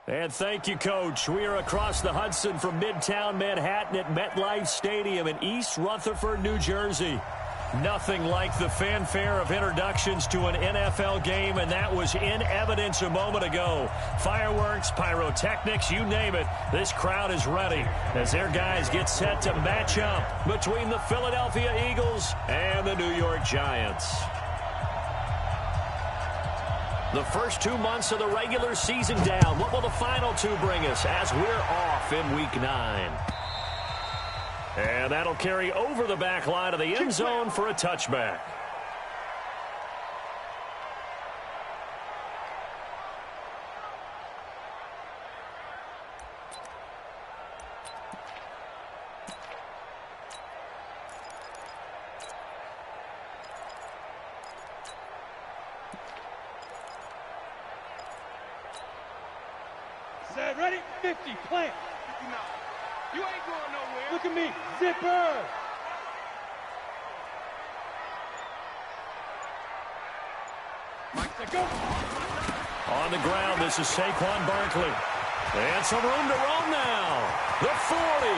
And thank you, Coach. We are across the Hudson from Midtown Manhattan at MetLife Stadium in East Rutherford, New Jersey. Nothing like the fanfare of introductions to an NFL game, and that was in evidence a moment ago. Fireworks, pyrotechnics, you name it. This crowd is ready as their guys get set to match up between the Philadelphia Eagles and the New York Giants. The first 2 months of the regular season down. What will the final two bring us as we're off in Week 9? And that'll carry over the back line of the end zone for a touchback. Set, ready, 50, plant. You ain't going nowhere. Look at me, zipper. Mike, go. On the ground, this is Saquon Barkley. And some room to roam now. The 40,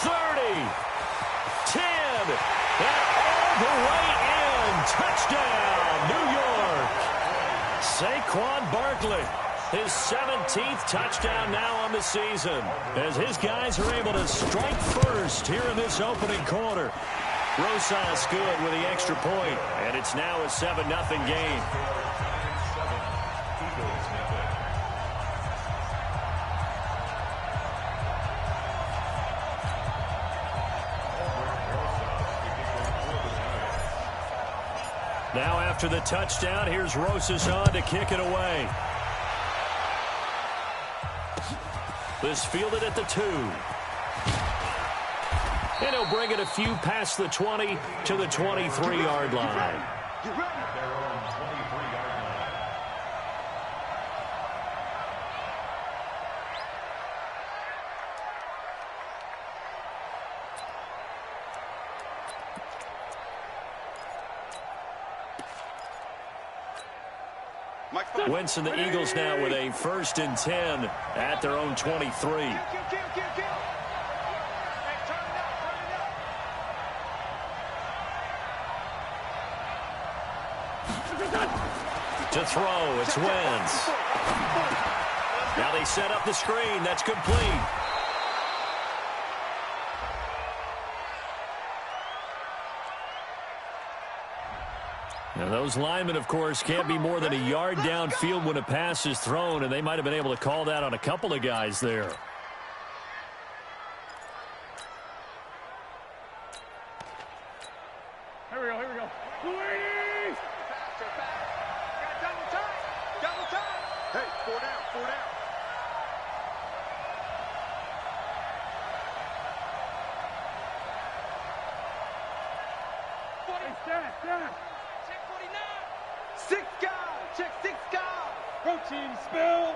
30, 10, and all the way in. Touchdown, New York. Saquon Barkley. His 17th touchdown now on the season as his guys are able to strike first here in this opening quarter. Rosas good with the extra point, and it's now a 7-0 game. Now after the touchdown, here's Rosas on to kick it away. This fielded at the 2. And he'll bring it a few past the 20 to the 23-yard line. Wentz and the Eagles now with a 1st and 10 at their own 23. To throw, it's Wentz. Now they set up the screen. That's complete. Now those linemen, of course, can't be more than a yard downfield when a pass is thrown, and they might have been able to call that on a couple of guys there. Here we go, here we go. 280! Faster, faster. Got double time. Double time. Hey, 4 down, 4 down. Stand. Check 49. 6 guys. Check 6 guys. Protein spill.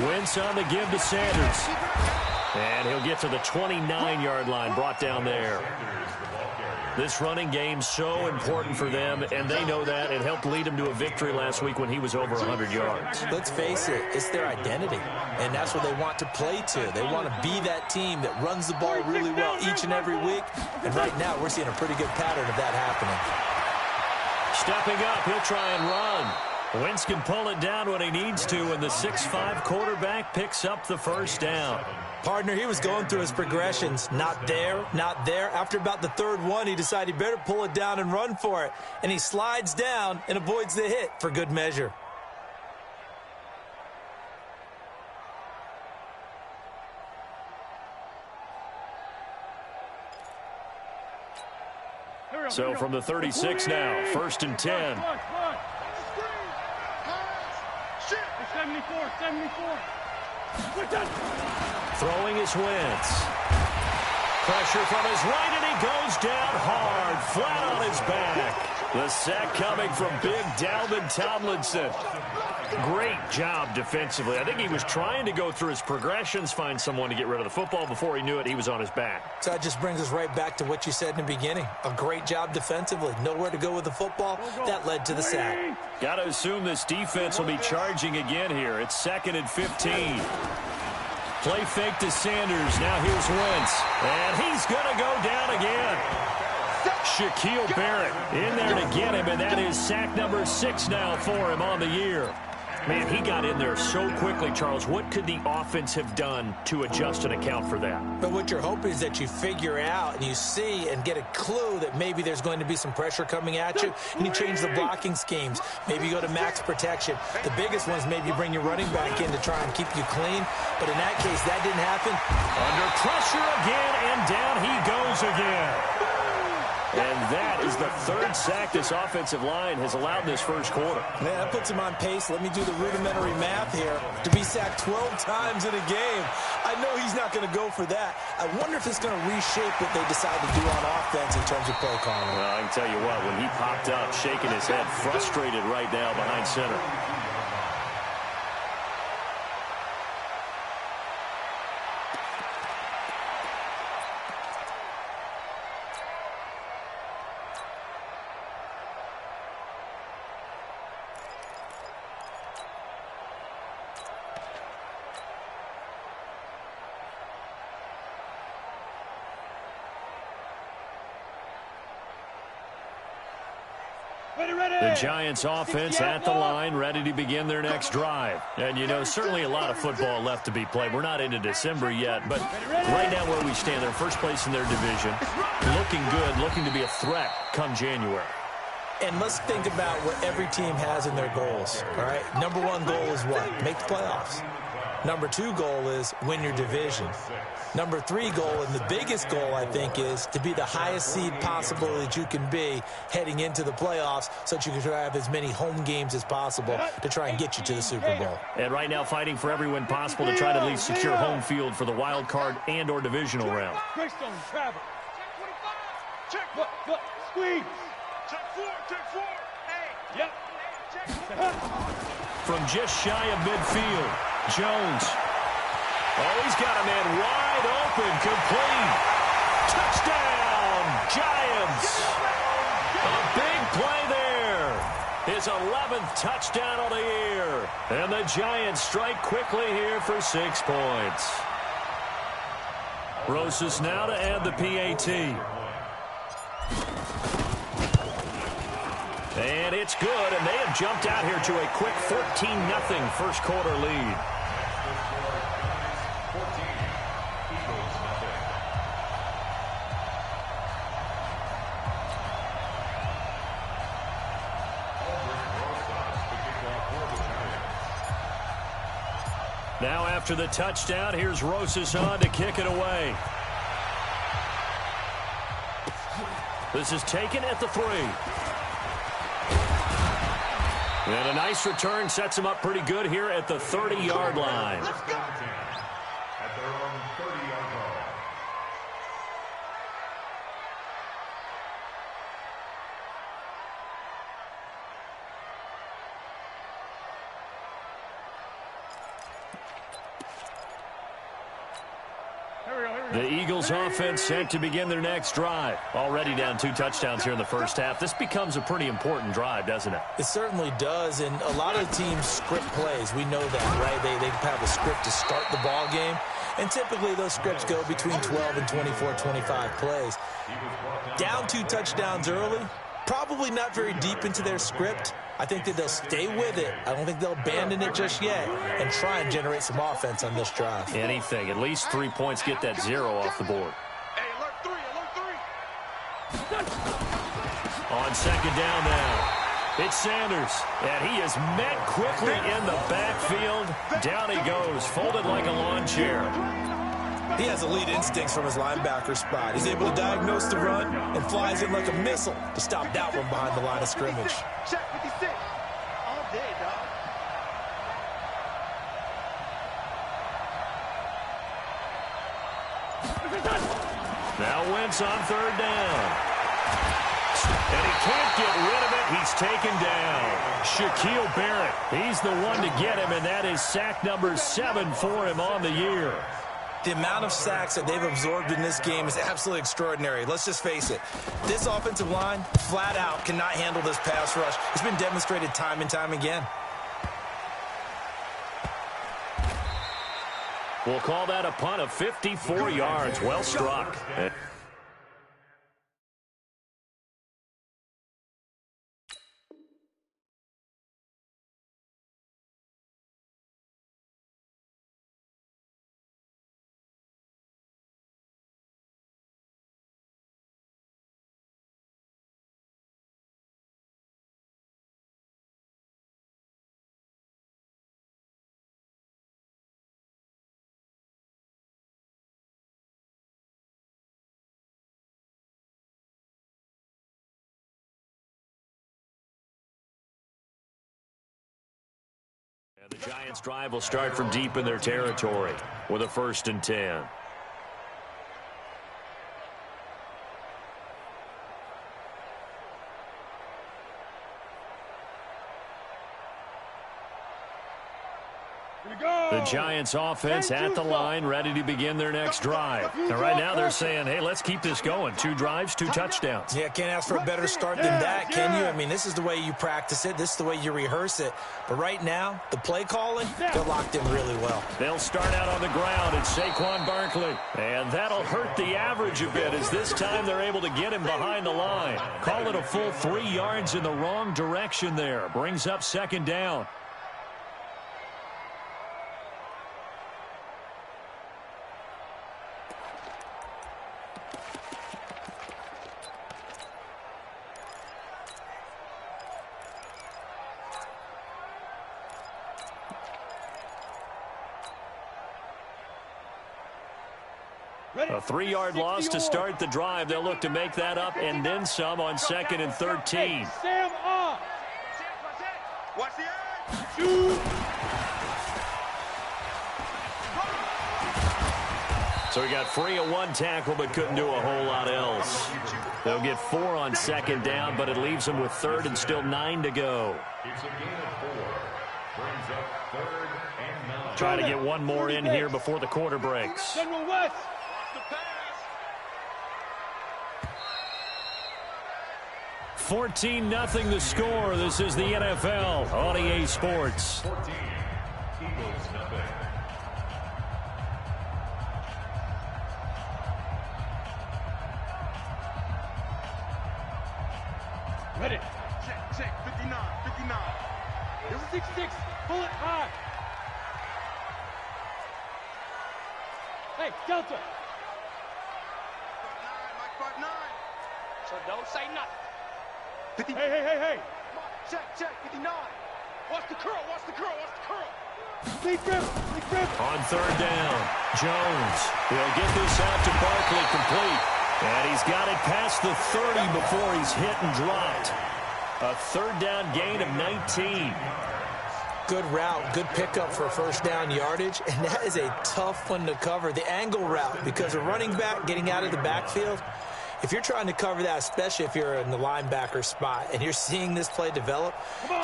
Wentz on the give to Sanders. And he'll get to the 29-yard line, brought down there. This running game so important for them, and they know that. It helped lead them to a victory last week when he was over 100 yards. Let's face it, it's their identity, and that's what they want to play to. They want to be that team that runs the ball really well each and every week, and right now we're seeing a pretty good pattern of that happening. Stepping up, he'll try and run. Wentz can pull it down when he needs to, and the 6'5" quarterback picks up the 1st down. Partner, he was going through his progressions. Not there, not there. After about the 3rd one, he decided he better pull it down and run for it. And he slides down and avoids the hit for good measure. So from the 36 now, 1st and 10. 74. Throwing is Wentz. Pressure from his right, and he goes down hard, flat on his back. The sack coming from big Dalvin Tomlinson. Great job defensively. I think he was trying to go through his progressions, find someone to get rid of the football. Before he knew it, he was on his back. So that just brings us right back to what you said in the beginning. A great job defensively. Nowhere to go with the football. That led to the sack. Got to assume this defense will be charging again here. It's 2nd and 15. Play fake to Sanders. Now here's Wentz. And he's going to go down again. Shaquille Barrett in there to get him, and that is sack number 6 now for him on the year. Man, he got in there so quickly, Charles. What could the offense have done to adjust and account for that? But what you're hoping is that you figure out and you see and get a clue that maybe there's going to be some pressure coming at you, and you change the blocking schemes. Maybe you go to max protection. The biggest one is maybe you bring your running back in to try and keep you clean. But in that case, that didn't happen. Under pressure again, and down he goes again. And that is the 3rd sack this offensive line has allowed in this first quarter. Man, that puts him on pace. Let me do the rudimentary math here. To be sacked 12 times in a game, I know he's not going to go for that. I wonder if it's going to reshape what they decide to do on offense in terms of play calling. Well, I can tell you what, when he popped up, shaking his head, frustrated right now behind center. The Giants offense at the line, ready to begin their next drive. And, you know, certainly a lot of football left to be played. We're not into December yet, but right now where we stand, they're first place in their division, looking good, looking to be a threat come January. And let's think about what every team has in their goals, all right? Number 1 goal is what? Make the playoffs. Number 2 goal is win your division. Number 3 goal, and the biggest goal, I think, is to be the highest seed possible that you can be heading into the playoffs so that you can have as many home games as possible to try and get you to the Super Bowl. And right now fighting for every win possible to try to at least secure home field for the wild card and or divisional round. Greystone, travel. Check, look, squeeze. Check 4. Hey. Yep. From just shy of midfield, Jones. Oh, he's got a man wide open, complete. Touchdown, Giants. A big play there. His 11th touchdown of the year. And the Giants strike quickly here for 6 points. Rosas now to add the PAT. And it's good, and they have jumped out here to a quick 14-0 first quarter lead. Now after the touchdown, here's Rosas on to kick it away. This is taken at the 3. And a nice return sets him up pretty good here at the 30-yard line. Let's go. At their own 30-yard line. The Eagles offense set to begin their next drive. Already down 2 touchdowns here in the first half. This becomes a pretty important drive, doesn't it? It certainly does, and a lot of teams script plays. We know that, right? They have a script to start the ball game, and typically those scripts go between 12 and 24, 25 plays. Down 2 touchdowns early, probably not very deep into their script. I think that they'll stay with it. I don't think they'll abandon it just yet and try and generate some offense on this drive. Anything. At least 3 points, get that 0 off the board. Hey, alert 3. On second down now, it's Sanders, and he is met quickly in the backfield. Down he goes, folded like a lawn chair. He has elite instincts from his linebacker spot. He's able to diagnose the run and flies in like a missile to stop that one behind the line of scrimmage. Check 56. All day, dog. Now Wentz on third down. And he can't get rid of it. He's taken down. Shaquille Barrett, he's the one to get him, and that is sack number 7 for him on the year. The amount of sacks that they've absorbed in this game is absolutely extraordinary. Let's just face it. This offensive line, flat out, cannot handle this pass rush. It's been demonstrated time and time again. We'll call that a punt of 54 yards. Well struck. And the Giants' drive will start from deep in their territory with a 1st and 10. The Giants offense at the line, ready to begin their next drive. And right now they're saying, hey, let's keep this going. 2 drives, 2 touchdowns. Yeah, can't ask for a better start than that, can you? I mean, this is the way you practice it. This is the way you rehearse it. But right now, the play calling, they're locked in really well. They'll start out on the ground. It's Saquon Barkley. And that'll hurt the average a bit as this time they're able to get him behind the line. Call it a full 3 yards in the wrong direction there. Brings up 2nd down. A 3-yard loss to start the drive. They'll look to make that up and then some on 2nd and 13. Sam off. Watch the edge. So he got free of 1 tackle but couldn't do a whole lot else. They'll get 4 on 2nd down, but it leaves them with 3rd and still 9 to go. It's a gain of 4. Brings up 3rd and 9. Try to get 1 more in here before the quarter breaks. General West. 14-0 the score. This is the NFL on EA Sports. 14. Eagles nothing. Ready. Check. 59. This is 6-6. Pull it high. Hey, Delta. 5'9". So don't say nothing. 50. Hey. Check. 59. Watch the curl. Big grip. On 3rd down, Jones. He'll get this out to Barkley complete. And he's got it past the 30 before he's hit and dropped. A 3rd down gain of 19. Good route, good pickup for 1st down yardage, and that is a tough one to cover. The angle route, because a running back getting out of the backfield, if you're trying to cover that, especially if you're in the linebacker spot and you're seeing this play develop,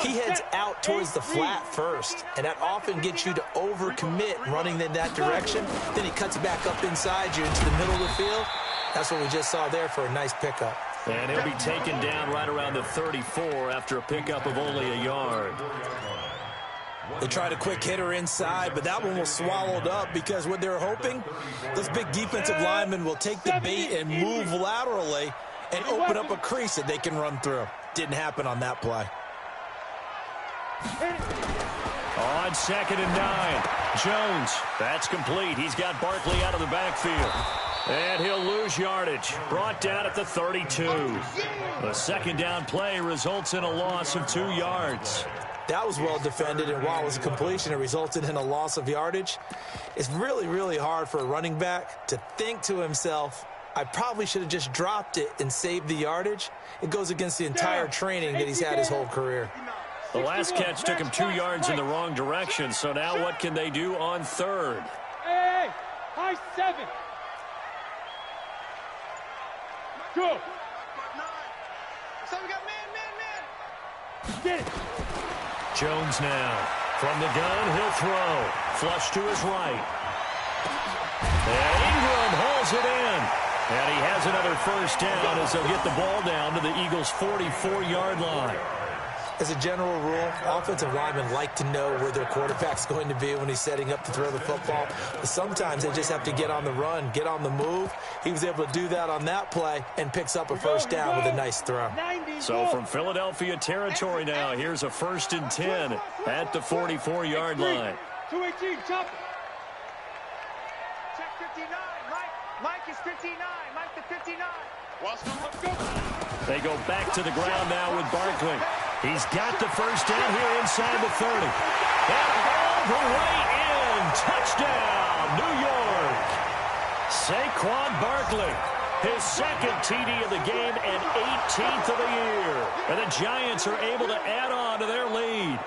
he heads out towards the flat first, and that often gets you to overcommit running in that direction. Then he cuts back up inside you into the middle of the field. That's what we just saw there for a nice pickup. And he'll be taken down right around the 34 after a pickup of only a yard. They tried a quick hitter inside, but that one was swallowed up because what they're hoping, those big defensive linemen will take the bait and move laterally and open up a crease that they can run through. Didn't happen on that play. On 2nd and 9, Jones. That's complete. He's got Barkley out of the backfield. And he'll lose yardage. Brought down at the 32. The 2nd down play results in a loss of 2 yards. That was well defended, and while it was a completion, it resulted in a loss of yardage. It's really, really hard for a running back to think to himself, I probably should have just dropped it and saved the yardage. It goes against the entire training that he's had his whole career. The last catch took him 2 yards in the wrong direction, so now what can they do on 3rd? Hey, high 7. Go. 5'9". So we got me. Get it. Jones now. From the gun, he'll throw. Flush to his right. And Ingram hauls it in. And he has another first down as they'll get the ball down to the Eagles' 44-yard line. As a general rule, offensive linemen like to know where their quarterback's going to be when he's setting up to throw the football. But sometimes they just have to get on the run, get on the move. He was able to do that on that play and picks up a first down with a nice throw. So from Philadelphia territory now, here's a 1st and 10 at the 44-yard line. 218, chop it. Check 59. Mike is 59. Mike to 59. Let's go. They go back to the ground now with Barkley. He's got the first down here inside the 30. And all the way in. Touchdown, New York. Saquon Barkley, his 2nd TD of the game and 18th of the year. And the Giants are able to add on to their lead.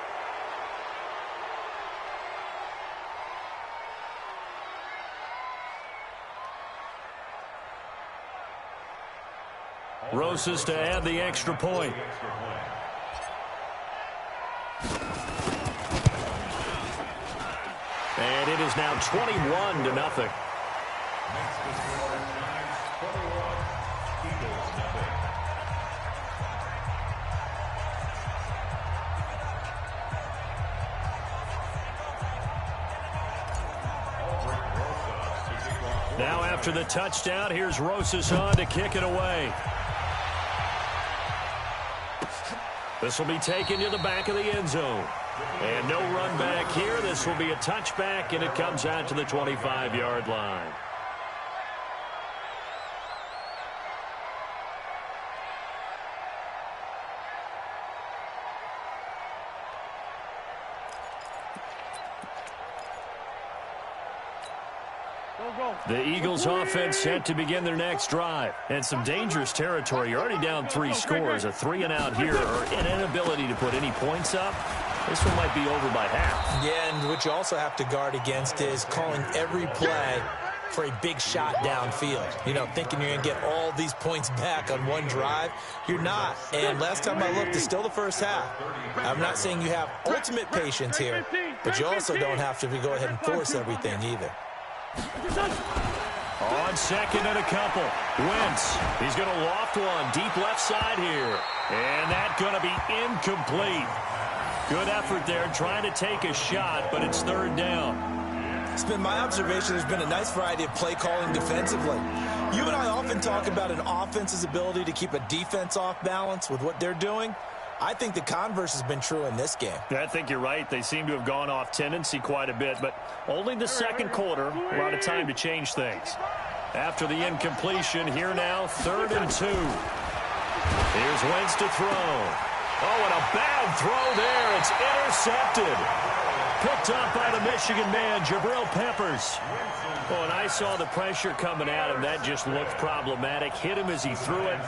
Rosas to add the extra point. And it is now 21-0. Now after the touchdown, here's Rosas on to kick it away. This will be taken to the back of the end zone. And no run back here. This will be a touchback, and it comes out to the 25-yard line. The Eagles offense set to begin their next drive. And some dangerous territory. You're already down 3 scores. A 3-and-out here or an inability to put any points up. This one might be over by half. Yeah, and what you also have to guard against is calling every play for a big shot downfield. You know, thinking you're going to get all these points back on one drive. You're not. And last time I looked, it's still the first half. I'm not saying you have ultimate patience here, but you also don't have to go ahead and force everything either. On 2nd and a couple. Wentz. He's going to loft one deep left side here. And that's going to be incomplete. Good effort there trying to take a shot, but it's 3rd down. It's been my observation there's been a nice variety of play calling defensively. You and I often talk about an offense's ability to keep a defense off balance with what they're doing. I think the converse has been true in this game. I think you're right. They seem to have gone off tendency quite a bit, but only the 2nd quarter. A lot of time to change things. After the incompletion, here now, 3rd and 2. Here's Wentz to throw. Oh, and a bad throw there. It's intercepted. Picked up by the Michigan man, Jabril Peppers. Oh, and I saw the pressure coming at him. That just looked problematic. Hit him as he threw it,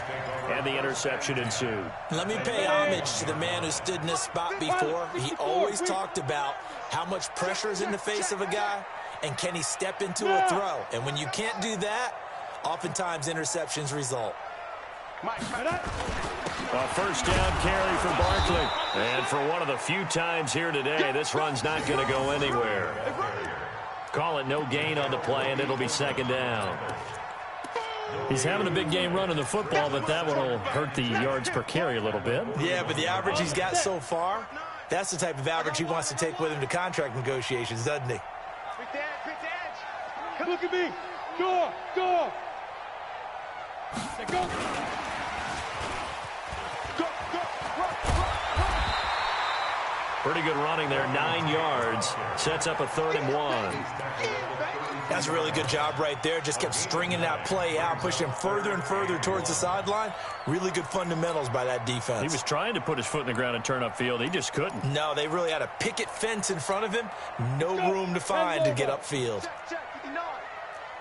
and the interception ensued. Let me pay homage to the man who stood in this spot before. He always talked about how much pressure is in the face of a guy, and can he step into a throw. And when you can't do that, oftentimes interceptions result. A first down carry for Barkley. And for one of the few times here today, this run's not going to go anywhere. Call it no gain on the play, and it'll be 2nd down. He's having a big game running the football, but that one will hurt the yards per carry a little bit. Yeah, but the average he's got so far, that's the type of average he wants to take with him to contract negotiations, doesn't he? Look at me. Go. Go. Pretty good running there, 9 yards. Sets up a 3rd and 1. That's a really good job right there. Just kept stringing that play out, pushing him further and further towards the sideline. Really good fundamentals by that defense. He was trying to put his foot in the ground and turn upfield. He just couldn't. No, they really had a picket fence in front of him. No room to find to get upfield.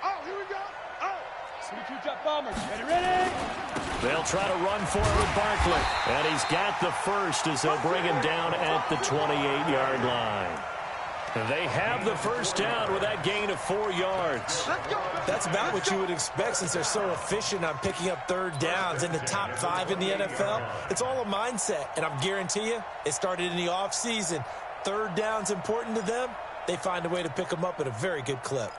Oh, here we go. Oh. Sweet two-drop bombers. Ready? They'll try to run for it with Barkley. And he's got the first as they'll bring him down at the 28-yard line. They have the first down with that gain of 4 yards. That's about what you would expect since they're so efficient on picking up third downs in the top 5 in the NFL. It's all a mindset, and I'm guarantee you it started in the offseason. Third down's important to them. They find a way to pick them up at a very good clip.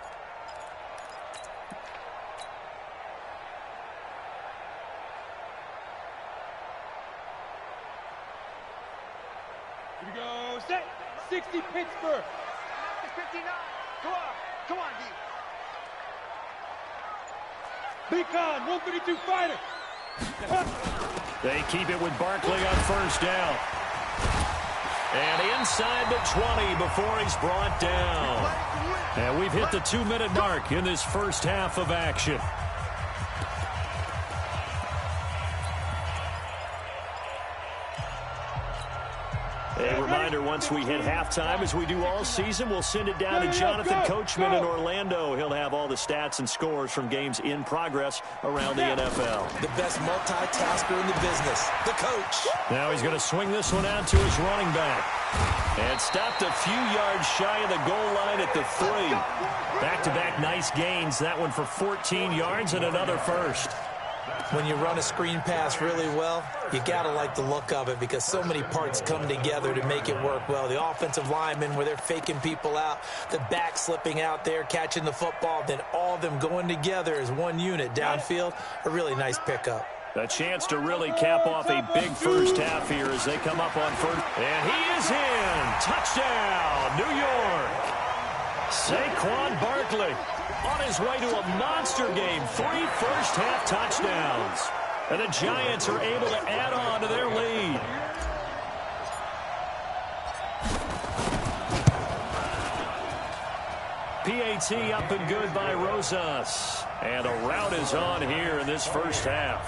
Here we go. Set. 60 Pittsburgh. 59. Come on, D. Beacon, 132 fighter. They keep it with Barkley on first down. And inside the 20 before he's brought down. And we've hit the 2-minute mark in this first half of action. A reminder, once we hit halftime, as we do all season, we'll send it down to Jonathan Coachman in Orlando. He'll have all the stats and scores from games in progress around the NFL. The best multitasker in the business, the coach. Now he's going to swing this one out to his running back. And stopped a few yards shy of the goal line at the 3. Back-to-back nice gains. That one for 14 yards and another first. When you run a screen pass really well, you got to like the look of it because so many parts come together to make it work well. The offensive linemen, where they're faking people out, the back slipping out there, catching the football, then all of them going together as one unit downfield. A really nice pickup. A chance to really cap off a big first half here as they come up on first. And he is in. Touchdown, New York. Saquon Barkley on his way to a monster game. 3 first-half touchdowns. And the Giants are able to add on to their lead. PAT up and good by Rosas. And a route is on here in this first half.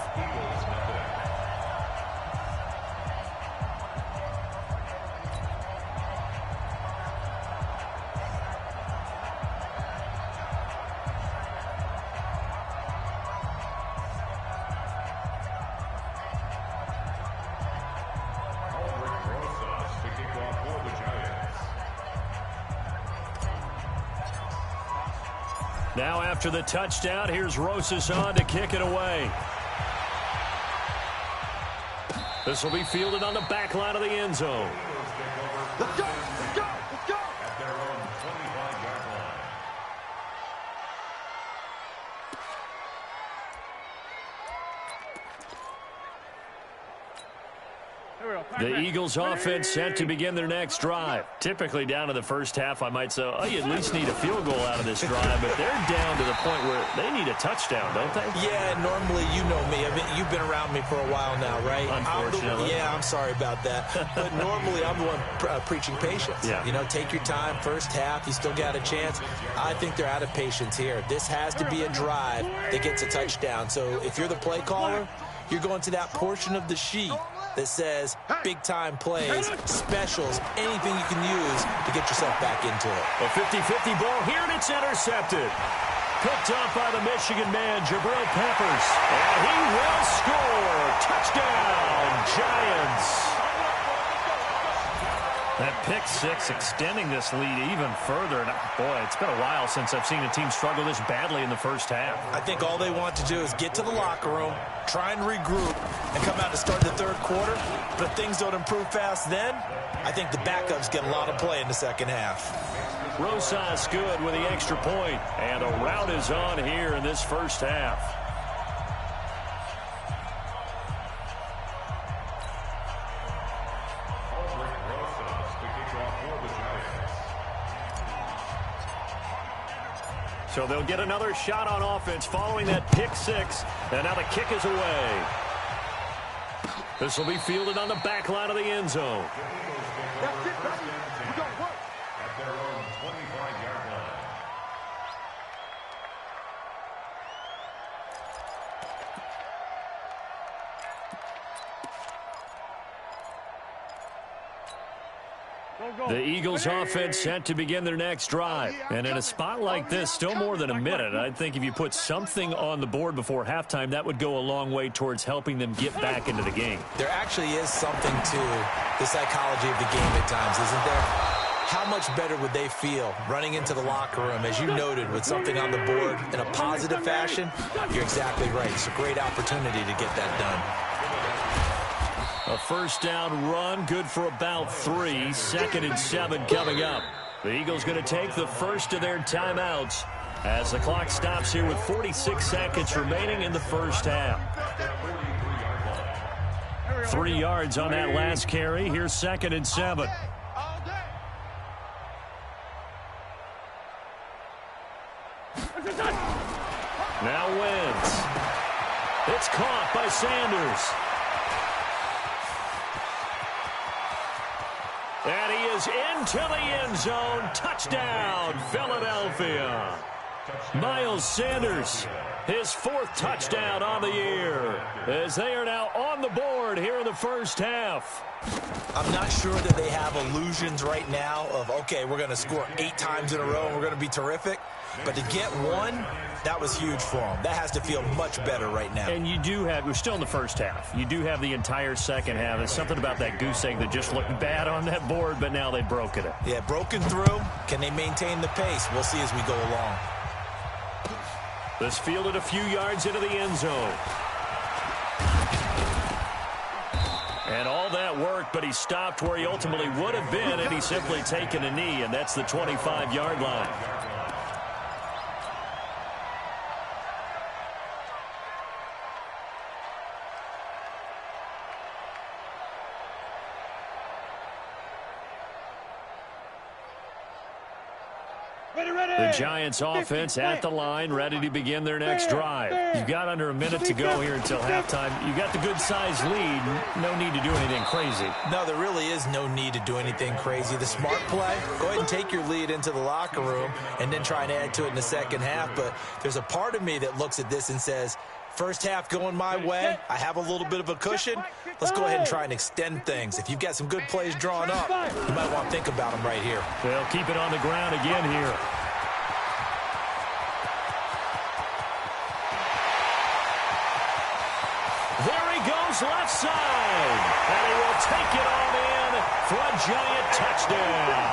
Now after the touchdown, here's Rosas on to kick it away. This will be fielded on the back line of the end zone. Let's go, let's go, let's go. At their own 25-yard line. The Eagles offense set to begin their next drive. Typically down to the first half, I might say, oh, you at least need a field goal out of this drive, but they're down to the point where they need a touchdown, don't they? Yeah, normally, you know me. I mean, you've been around me for a while now, right? Unfortunately. I'm sorry about that. But normally, I'm the one preaching patience. Yeah. You know, take your time. First half, you still got a chance. I think they're out of patience here. This has to be a drive that gets a touchdown. So if you're the play caller, you're going to that portion of the sheet that says big-time plays, specials, anything you can use to get yourself back into it. A 50-50 ball here, and it's intercepted. Picked up by the Michigan man, Jabril Peppers. And he will score. Touchdown, Giants. That pick six extending this lead even further. And boy, it's been a while since I've seen a team struggle this badly in the first half. I think all they want to do is get to the locker room, try and regroup, and come out to start the third quarter. But if things don't improve fast then, I think the backups get a lot of play in the second half. Rosas good with the extra point. And a route is on here in this first half. So they'll get another shot on offense following that pick six. And now the kick is away. This will be fielded on the back line of the end zone. That's it, buddy. We got work. At their own 25-yard line. The Eagles offense set to begin their next drive. And in a spot like this, still more than a minute, I think if you put something on the board before halftime, that would go a long way towards helping them get back into the game. There actually is something to the psychology of the game at times, isn't there? How much better would they feel running into the locker room, as you noted, with something on the board in a positive fashion? You're exactly right. It's a great opportunity to get that done. A first down run, good for about 3. 2nd and 7 coming up. The Eagles going to take the first of their timeouts as the clock stops here with 46 seconds remaining in the first half. 3 yards on that last carry. Here's 2nd and 7. Now Wentz. It's caught by Sanders. And he is into the end zone. Touchdown, Philadelphia. Miles Sanders, his 4th touchdown on the year, as they are now on the board here in the first half. I'm not sure that they have illusions right now of, okay, we're going to score 8 times in a row and we're going to be terrific. But to get one, that was huge for them. That has to feel much better right now. And you do have, we're still in the first half. You do have the entire second half. There's something about that goose egg that just looked bad on that board, but now they've broken it. Yeah, broken through. Can they maintain the pace? We'll see as we go along. This fielded a few yards into the end zone. And all that worked, but he stopped where he ultimately would have been, and he's simply taken a knee, and that's the 25-yard line. The Giants offense at the line, ready to begin their next drive. You've got under a minute to go here until halftime. You've got the good-sized lead. No need to do anything crazy. No, there really is no need to do anything crazy. The smart play, go ahead and take your lead into the locker room and then try and add to it in the second half. But there's a part of me that looks at this and says, first half going my way, I have a little bit of a cushion. Let's go ahead and try and extend things. If you've got some good plays drawn up, you might want to think about them right here. They'll keep it on the ground again here. There he goes left side. And he will take it on in for a Giant touchdown.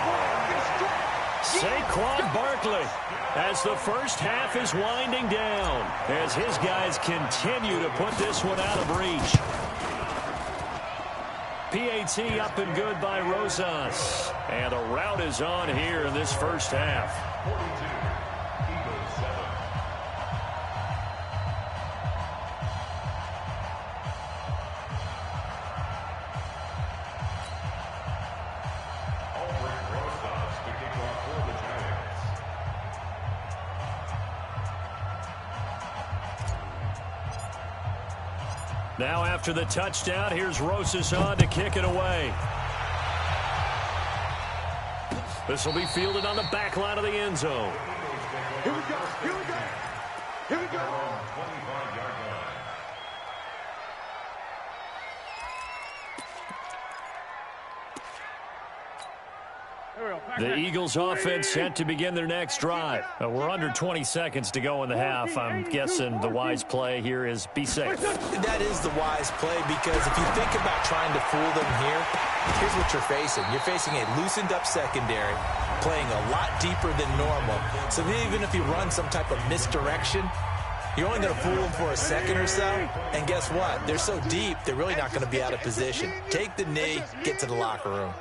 Saquon Barkley, as the first half is winding down, as his guys continue to put this one out of reach. PAT up and good by Rosas. And a rout is on here in this first half. Now after the touchdown, here's Rosas on to kick it away. This will be fielded on the back line of the end zone. Here we go. Here we go. Here we go. 25-yard line. The Eagles offense set to begin their next drive. We're under 20 seconds to go in the half. I'm guessing the wise play here is be safe. That is the wise play, because if you think about trying to fool them here, here's what you're facing. You're facing a loosened up secondary, playing a lot deeper than normal. So even if you run some type of misdirection, you're only going to fool them for a second or so. And guess what? They're so deep, they're really not going to be out of position. Take the knee, get to the locker room.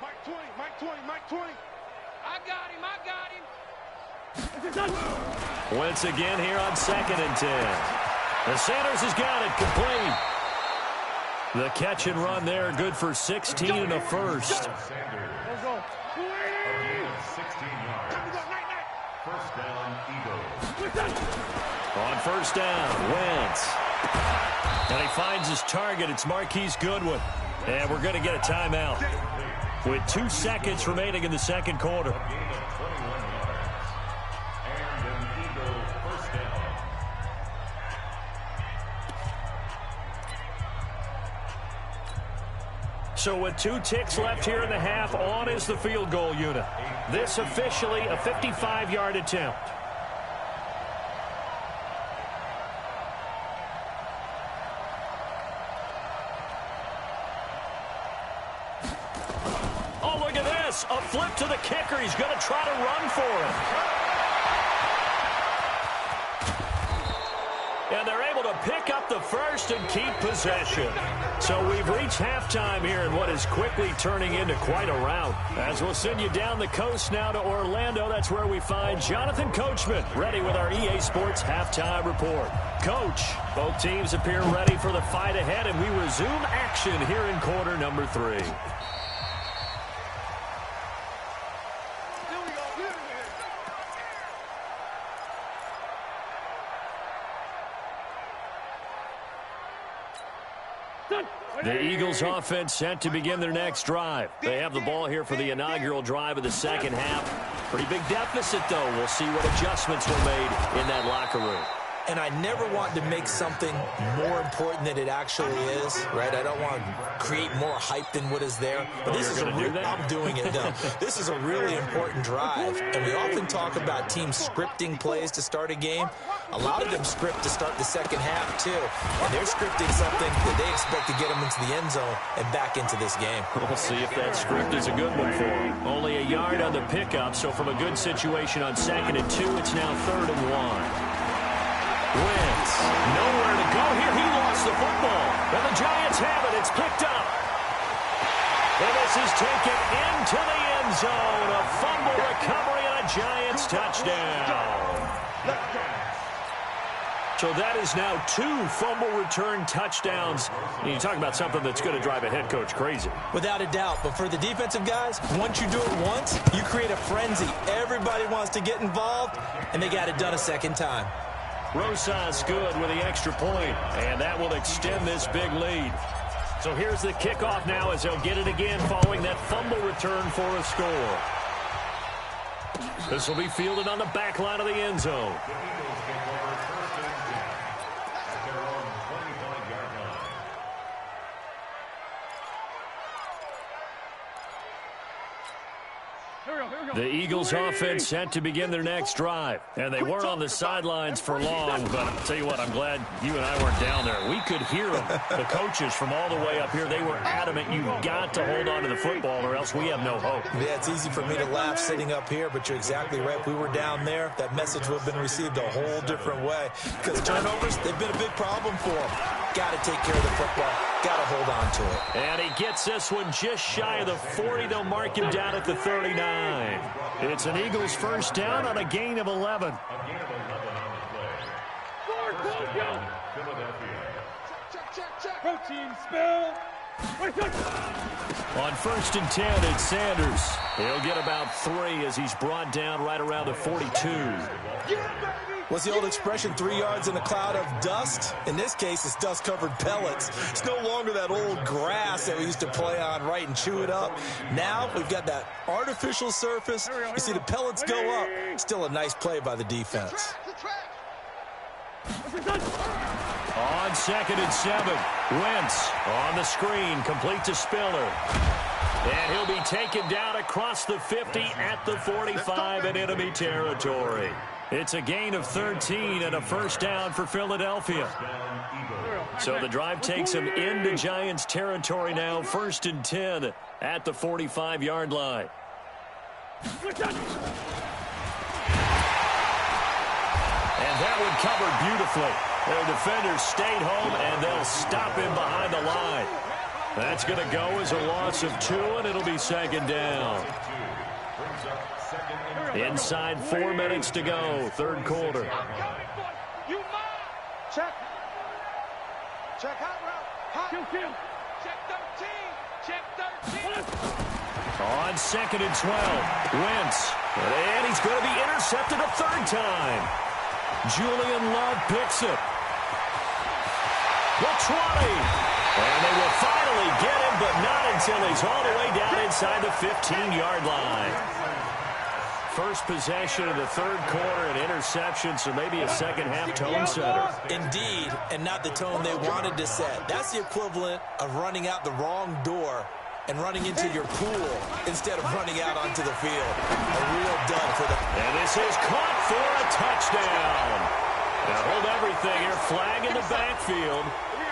Mike 20, Mike 20, Mike 20. I got him, I got him. Once again here on 2nd and 10. The Sanders has got it complete. The catch and run there, good for 16 and a first. Sanders. A gain of 16 yards. First down, Eagles. On first down, Wentz. And he finds his target. It's Marquise Goodwin. And we're going to get a timeout with 2 seconds remaining in the second quarter. A gain of 21 yards. And an Eagle first down. So with 2 ticks left here in the half, on is the field goal unit. This officially a 55-yard attempt. Snap to the kicker. He's going to try to run for it. And they're able to pick up the first and keep possession. So we've reached halftime here in what is quickly turning into quite a rout. As we'll send you down the coast now to Orlando, that's where we find Jonathan Coachman, ready with our EA Sports halftime report. Coach, both teams appear ready for the fight ahead, and we resume action here in quarter number 3. The Eagles offense set to begin their next drive. They have the ball here for the inaugural drive of the second half. Pretty big deficit, though. We'll see what adjustments were made in that locker room. And I never want to make something more important than it actually is, right? I don't want to create more hype than what is there. But this is I'm doing it, though. This is a really important drive. And we often talk about teams scripting plays to start a game. A lot of them script to start the second half, too. And they're scripting something that they expect to get them into the end zone and back into this game. We'll see if that script is a good one for them. Only a yard on the pickup, so from a good situation on 2nd and 2, it's now 3rd and 1. Wentz, nowhere to go here. He lost the football. And the Giants have it. It's picked up. And this is taken into the end zone. A fumble recovery and a Giants touchdown. So that is now 2 fumble return touchdowns. And you talk about something that's going to drive a head coach crazy. Without a doubt. But for the defensive guys, once you do it once, you create a frenzy. Everybody wants to get involved, and they got it done a second time. Rosas good with the extra point, and that will extend this big lead. So here's the kickoff now as they'll get it again following that fumble return for a score. This will be fielded on the back line of the end zone. The Eagles offense set to begin their next drive. And they weren't on the sidelines for long, but I'll tell you what, I'm glad you and I weren't down there. We could hear them, the coaches from all the way up here. They were adamant, you've got to hold on to the football or else we have no hope. Yeah, it's easy for me to laugh sitting up here, but you're exactly right. If we were down there, that message would have been received a whole different way. Because turnovers, they've been a big problem for them. Got to take care of the football. Got to hold on to it. And he gets this one just shy of the 40. They'll mark him down at the 39. It's an Eagles first down on a gain of 11. Protein spill. On 1st and 10, it's Sanders. He'll get about 3 as he's brought down right around the 42. What's the old expression, 3 yards in a cloud of dust? In this case, it's dust-covered pellets. It's no longer that old grass that we used to play on, right, and chew it up. Now we've got that artificial surface. You see the pellets go up. Still a nice play by the defense. On 2nd and 7, Wentz on the screen, complete to Spiller. And he'll be taken down across the 50 at the 45 in enemy territory. It's a gain of 13 and a first down for Philadelphia. So the drive takes him into Giants territory now, 1st and 10 at the 45-yard line. And that one covered beautifully. Their defenders stayed home, and they'll stop him behind the line. That's going to go as a loss of 2, and it'll be 2nd down. Inside 4 minutes to go, 3rd quarter. Check. Check hot route. Hot. Check 13. Check 13. On 2nd and 12, Wentz. And he's going to be intercepted a 3rd time. Julian Love picks it. The 20. And they will finally get him, but not until he's all the way down inside the 15-yard line. First possession of the 3rd quarter, an interception, so maybe a second-half tone setter. Indeed, and not the tone they wanted to set. That's the equivalent of running out the wrong door and running into your pool instead of running out onto the field. A real dud for them. And this is caught for a touchdown. Now hold everything here. Flag in the backfield.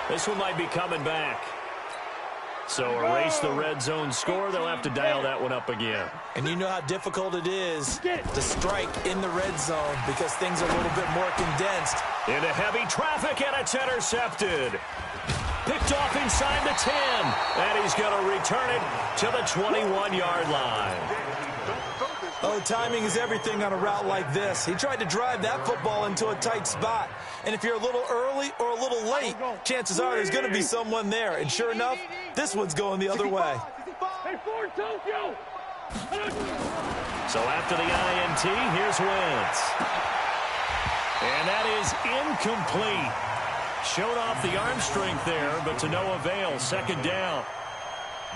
This one might be coming back. So erase the red zone score. They'll have to dial that one up again. And you know how difficult it is to strike in the red zone because things are a little bit more condensed. Into heavy traffic, and it's intercepted. Picked off inside the 10. And he's going to return it to the 21-yard line. Oh, timing is everything on a route like this. He tried to drive that football into a tight spot. And if you're a little early or a little late, chances are there's going to be someone there. And sure enough, this one's going the other way. So after the INT, here's Wentz. And that is incomplete. Showed off the arm strength there, but to no avail. Second down.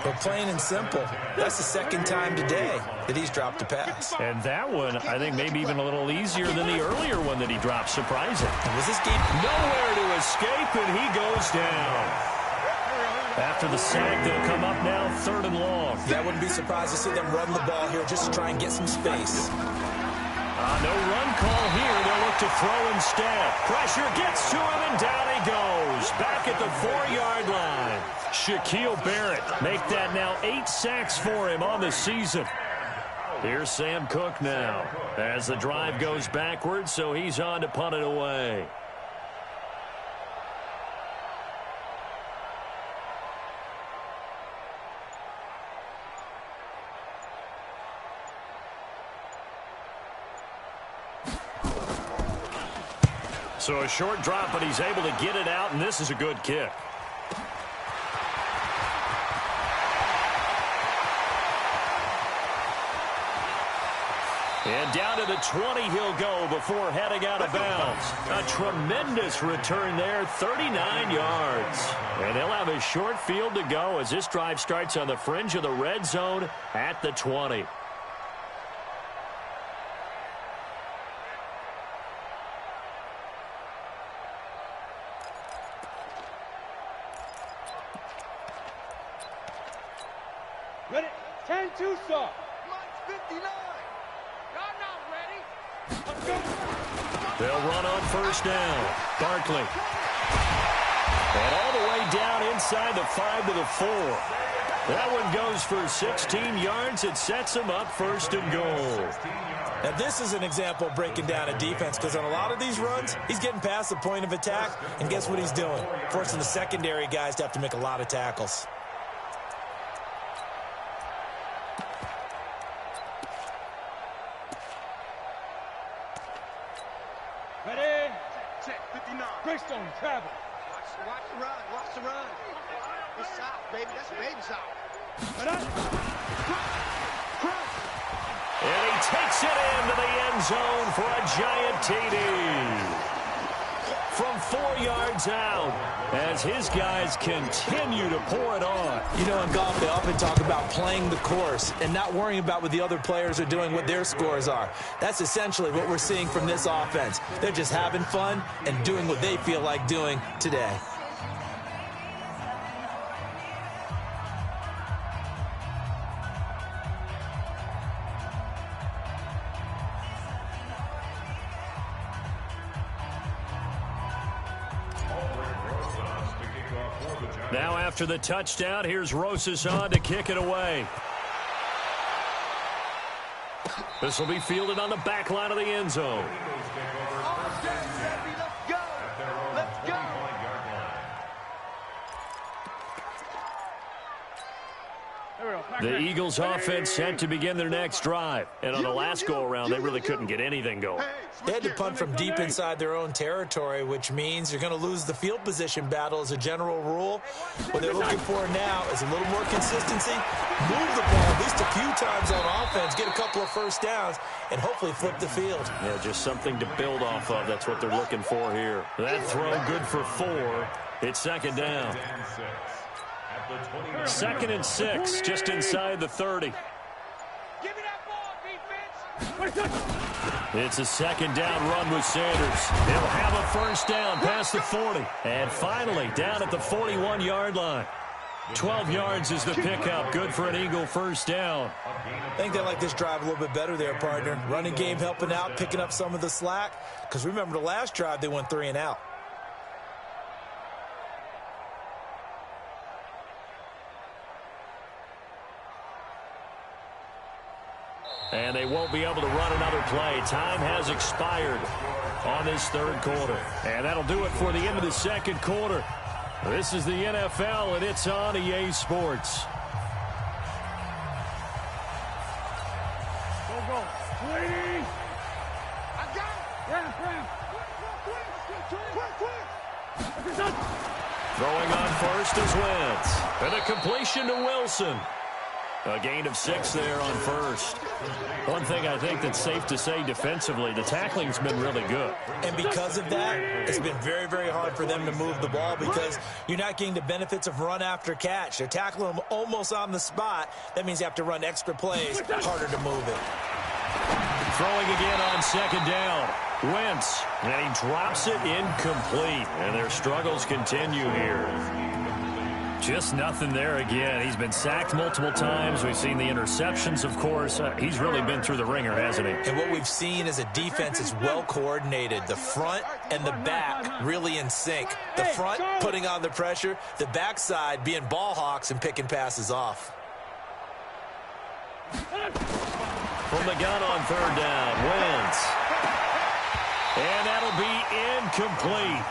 But plain and simple, that's the second time today that he's dropped a pass. And that one, I think, maybe even a little easier than the earlier one that he dropped. Surprising. Was this game nowhere to escape, and he goes down. After the sack, they'll come up now, 3rd and long. Yeah, I wouldn't be surprised to see them run the ball here just to try and get some space. No run call here. They'll look to throw instead. Pressure gets to him, and down he goes. Back at the 4-yard line. Shaquille Barrett make that now 8 sacks for him on the season. Here's Sam Cook now as the drive goes backwards, so he's on to punt it away. So a short drop, but he's able to get it out, and this is a good kick. And down to the 20 he'll go before heading out of bounds. A tremendous return there, 39 yards. And they'll have a short field to go as this drive starts on the fringe of the red zone at the 20. Ready? 10-2, sir. 59. Y'all not ready? Let's go. They'll run on first down. Barkley. And all the way down inside the 5 to the 4. That one goes for 16 yards. It sets them up 1st and goal. Now, this is an example of breaking down a defense because on a lot of these runs, he's getting past the point of attack, and guess what he's doing? Forcing the secondary guys to have to make a lot of tackles. Ready? Check 59. Greystone, travel. Watch the run. Watch the run. It's south, baby. That's baby south. Ready? And he takes it into the end zone for a giant TD. From 4 yards out as his guys continue to pour it on. You know, in golf, they often talk about playing the course and not worrying about what the other players are doing, what their scores are. That's essentially what we're seeing from this offense. They're just having fun and doing what they feel like doing today. Now after the touchdown, here's Rosas on to kick it away. This will be fielded on the back line of the end zone. Let's go. Let's go. The Eagles offense set to begin their next drive. And on the last go-around, they really couldn't get anything going. They had to punt from deep inside their own territory, which means you're going to lose the field position battle as a general rule. What they're looking for now is a little more consistency, move the ball at least a few times on offense, get a couple of first downs, and hopefully flip the field. Yeah, just something to build off of. That's what they're looking for here. That throw good for 4. It's second down. 2nd and 6, just inside the 30. Give me that ball, defense. It's a second down run with Sanders. He'll have a first down past the 40. And finally, down at the 41-yard line. 12 yards is the pickup. Good for an Eagle first down. I think they like this drive a little bit better there, partner. Running game helping out, picking up some of the slack. Because remember, the last drive, they went 3 and out. And they won't be able to run another play. Time has expired on this third quarter. And that'll do it for the end of the second quarter. This is the NFL, and it's on EA Sports. Go. Sweetie! I got it! Ram. Quick! Throwing on first is Wentz. And a completion to Wilson. A gain of 6 there on first. One thing I think that's safe to say defensively, the tackling's been really good. And because of that, it's been very, very hard for them to move the ball because you're not getting the benefits of run after catch. They're tackling them almost on the spot. That means you have to run extra plays, harder to move it. Throwing again on second down. Wentz, and he drops it incomplete. And their struggles continue here. Just nothing there again. He's been sacked multiple times. We've seen the interceptions, of course. He's really been through the ringer, hasn't he? And what we've seen is a defense that's well coordinated. The front and the back really in sync. The front putting on the pressure. The backside being ball hawks and picking passes off. From the gun on third down, Wentz. And that'll be incomplete.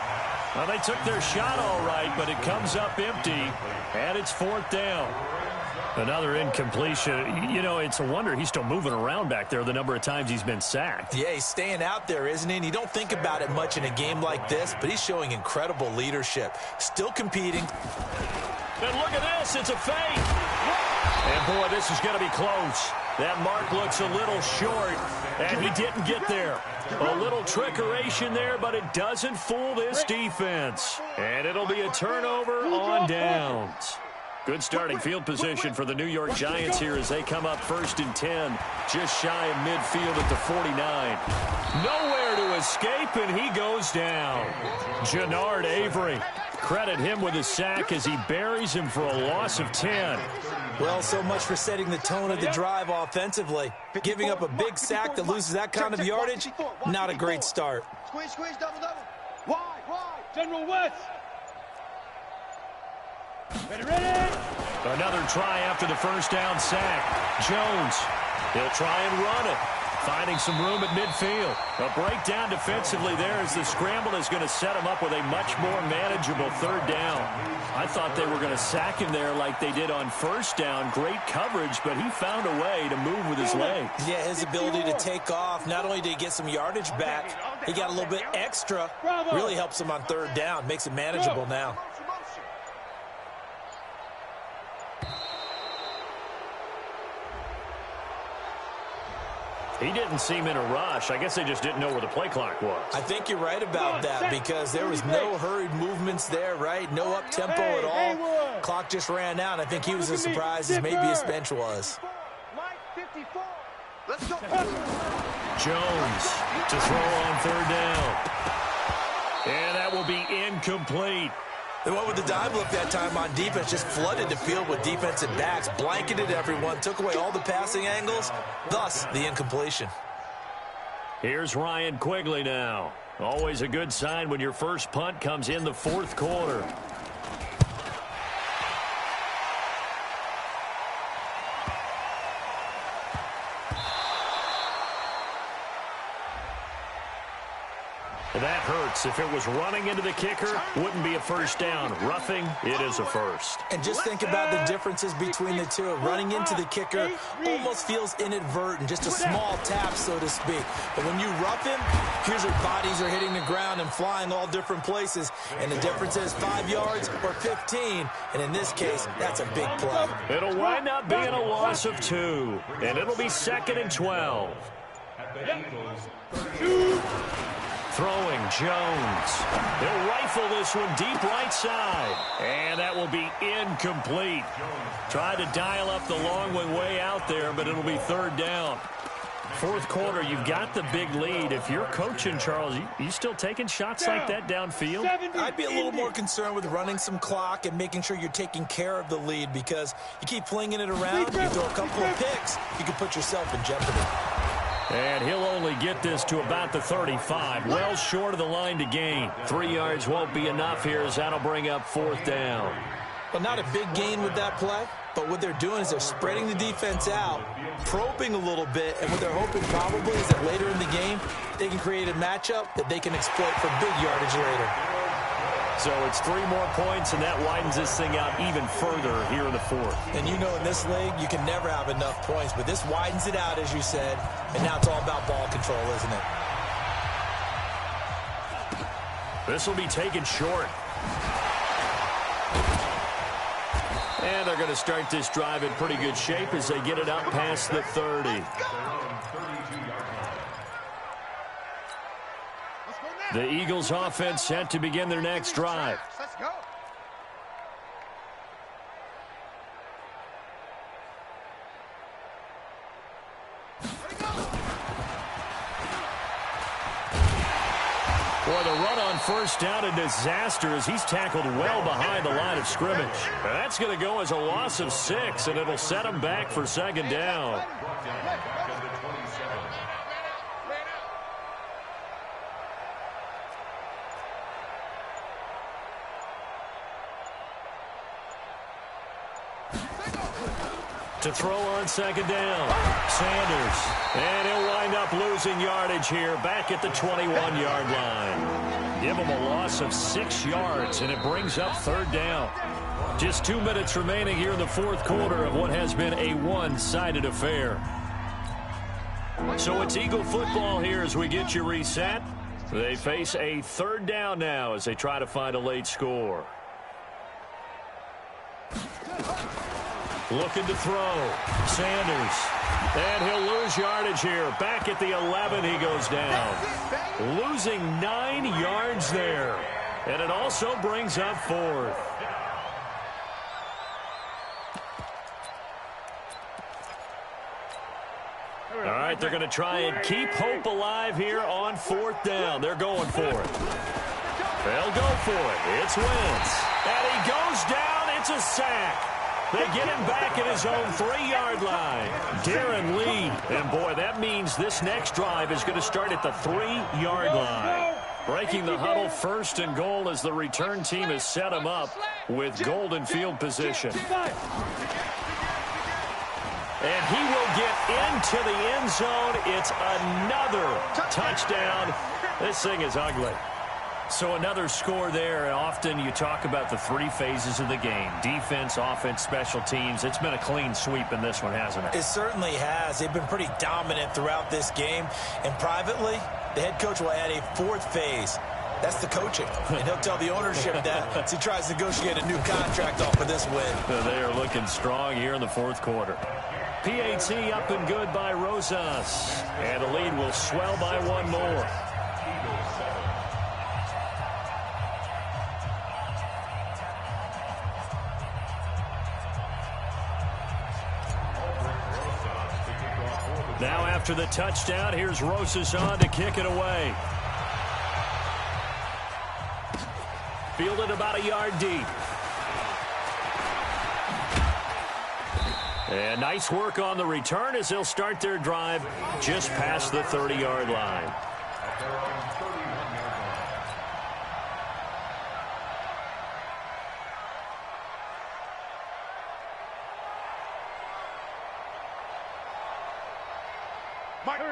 Well, they took their shot all right, but it comes up empty, and it's fourth down. Another incompletion. You know, it's a wonder he's still moving around back there the number of times he's been sacked. Yeah, he's staying out there, isn't he? And you don't think about it much in a game like this, but he's showing incredible leadership. Still competing. And look at this. It's a fake. And, boy, this is going to be close. That mark looks a little short, and he didn't get there. A little trickeration there, but it doesn't fool this defense. And it'll be a turnover on downs. Good starting field position for the New York Giants here as they come up 1st and 10, just shy of midfield at the 49. Nowhere to escape, and he goes down. Jannard Avery. Credit him with a sack as he buries him for a loss of 10. Well, so much for setting the tone of the drive offensively. Giving up a big sack that loses that kind of yardage, not a great start. Squeeze, double. Wide. General West. Ready. Another try after the first down sack. Jones, he'll try and run it. Finding some room at midfield. A breakdown defensively there as the scramble is going to set him up with a much more manageable third down. I thought they were going to sack him there like they did on first down. Great coverage, but he found a way to move with his legs. Yeah, his ability to take off, not only did he get some yardage back, he got a little bit extra. Really helps him on third down, makes it manageable now. He didn't seem in a rush. I guess they just didn't know where the play clock was. I think you're right about that because there was no hurried movements there, right? No up-tempo at all. Clock just ran out. I think he was as surprised as maybe his bench was. Let's go. Jones to throw on third down. And that will be incomplete. They went with the dive look that time on defense, just flooded the field with defensive backs, blanketed everyone, took away all the passing angles, thus the incompletion. Here's Ryan Quigley now. Always a good sign when your first punt comes in the fourth quarter. That hurts. If it was running into the kicker, wouldn't be a first down. Roughing, it is a first. And just think about the differences between the two. Running into the kicker almost feels inadvertent, just a small tap, so to speak. But when you rough him, here's your bodies are hitting the ground and flying all different places. And the difference is 5 yards or 15. And in this case, that's a big play. It'll wind up being a loss of 2. And it'll be 2nd and 12. Throwing Jones. He'll rifle this one deep right side. And that will be incomplete. Tried to dial up the long one way out there, but it'll be third down. Fourth quarter, you've got the big lead. If you're coaching, Charles, you still taking shots like that downfield? I'd be a little more concerned with running some clock and making sure you're taking care of the lead because you keep flinging it around, you throw a couple of picks, you can put yourself in jeopardy. And he'll only get this to about the 35. Well short of the line to gain. 3 yards won't be enough here as that'll bring up fourth down. But not a big gain with that play. But what they're doing is they're spreading the defense out, probing a little bit, and what they're hoping probably is that later in the game, they can create a matchup that they can exploit for big yardage later. So it's 3 more points, and that widens this thing out even further here in the fourth. And you know in this league, you can never have enough points, but this widens it out, as you said, and now it's all about ball control, isn't it? This will be taken short. And they're going to start this drive in pretty good shape as they get it up past the 30. The Eagles offense set to begin their next drive. Let's go. Boy, the run on first down, a disaster as he's tackled well behind the line of scrimmage. That's going to go as a loss of 6, and it'll set him back for second down. To throw on second down, Sanders. And he'll wind up losing yardage here back at the 21-yard line. Give him a loss of 6 yards, and it brings up third down. Just 2 minutes remaining here in the fourth quarter of what has been a one-sided affair. So it's Eagle football here as we get you reset. They face a third down now as they try to find a late score. Looking to throw. Sanders. And he'll lose yardage here. Back at the 11, he goes down. Losing 9 yards there. And it also brings up fourth. All right, they're going to try and keep hope alive here on fourth down. They're going for it. They'll go for it. It's Wentz. And he goes down. It's a sack. They get him back at his own 3-yard line. Darren Lee. And, boy, that means this next drive is going to start at the 3-yard line. Breaking the huddle, first and goal as the return team has set him up with golden field position. And he will get into the end zone. It's another touchdown. This thing is ugly. So another score there, and often you talk about the 3 phases of the game. Defense, offense, special teams. It's been a clean sweep in this one, hasn't it? It certainly has. They've been pretty dominant throughout this game. And privately, the head coach will add a 4th phase. That's the coaching. And he'll tell the ownership that as he tries to negotiate a new contract off of this win. They are looking strong here in the fourth quarter. PAT up and good by Rosas. And the lead will swell by 1 more. Now after the touchdown, here's Rosas on to kick it away. Fielded about a yard deep. And nice work on the return as they'll start their drive just past the 30-yard line.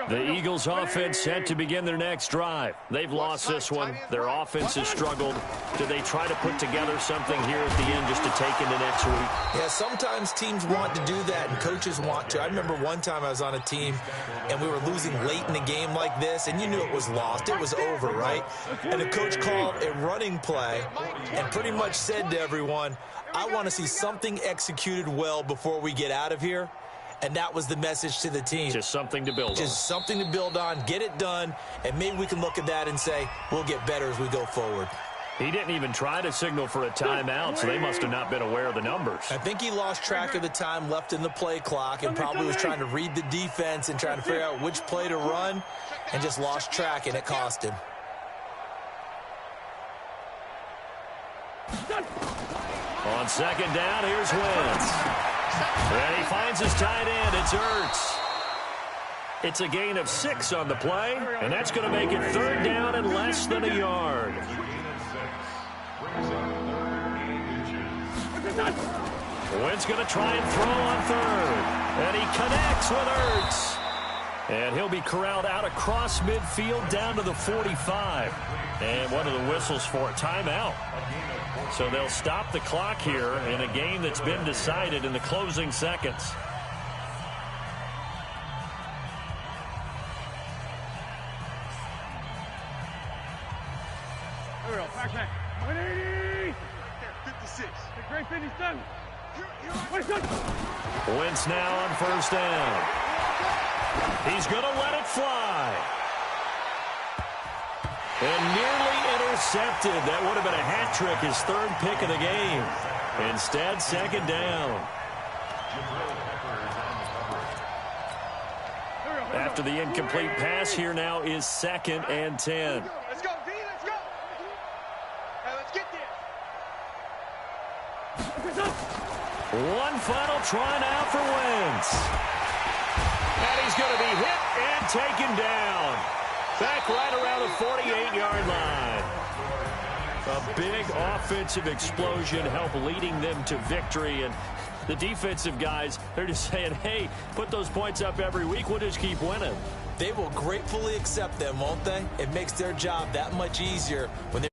The Eagles offense set to begin their next drive. They've lost this one. Their offense has struggled. Do they try to put together something here at the end just to take into next week? Yeah, sometimes teams want to do that and coaches want to. I remember one time I was on a team and we were losing late in the game like this, and you knew it was lost. It was over, right? And the coach called a running play and pretty much said to everyone, I want to see something executed well before we get out of here. And that was the message to the team. Just something to build on. Just something to build on, get it done, and maybe we can look at that and say, we'll get better as we go forward. He didn't even try to signal for a timeout, so they must have not been aware of the numbers. I think he lost track of the time left in the play clock and probably was trying to read the defense and trying to figure out which play to run and just lost track, and it cost him. On second down, here's Wentz. And he finds his tight end. It's Ertz. It's a gain of 6 on the play, and that's going to make it third down and less than a yard. Wentz going to try and throw on third. And he connects with Ertz. And he'll be corralled out across midfield down to the 45. And one of the whistles for a timeout. So they'll stop the clock here in a game that's been decided in the closing seconds. There we go. Back. 180. 56. The great finish done. Wentz now on first down. He's going to let it fly. And nearly intercepted. That would have been a hat trick, his third pick of the game. Instead, second down. After the incomplete pass, here now is 2nd and 10. Let's go, D, let's go. Hey, let's get there. One final try now for Wentz. And he's going to be hit and taken down. Back right around the 48-yard line. A big offensive explosion helped leading them to victory. And the defensive guys, they're just saying, hey, put those points up every week. We'll just keep winning. They will gratefully accept them, won't they? It makes their job that much easier when they